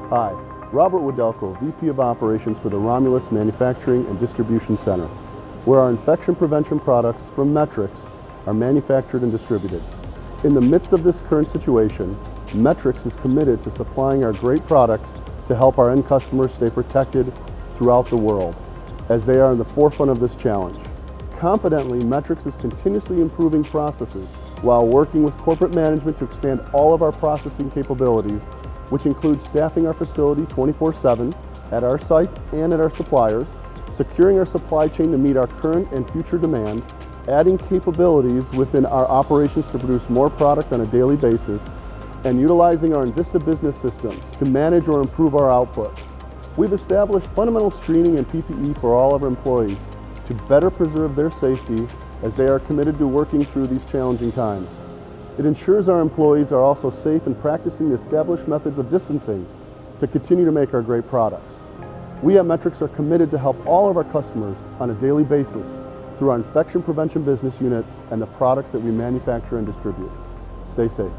Hi, Robert Wodelko, VP of Operations for the Romulus Manufacturing and Distribution Center, where our infection prevention products from Metrex are manufactured and distributed. In the midst of this current situation, Metrex is committed to supplying our great products to help our end customers stay protected throughout the world, as they are in the forefront of this challenge. Confidently, Metrex is continuously improving processes while working with corporate management to expand all of our processing capabilities, which includes staffing our facility 24/7 at our site and at our suppliers, securing our supply chain to meet our current and future demand, adding capabilities within our operations to produce more product on a daily basis, and utilizing our Invista business systems to manage or improve our output. We've established fundamental screening and PPE for all of our employees to better preserve their safety as they are committed to working through these challenging times. It ensures our employees are also safe in practicing the established methods of distancing to continue to make our great products. We at Metrex are committed to help all of our customers on a daily basis through our infection prevention business unit and the products that we manufacture and distribute. Stay safe.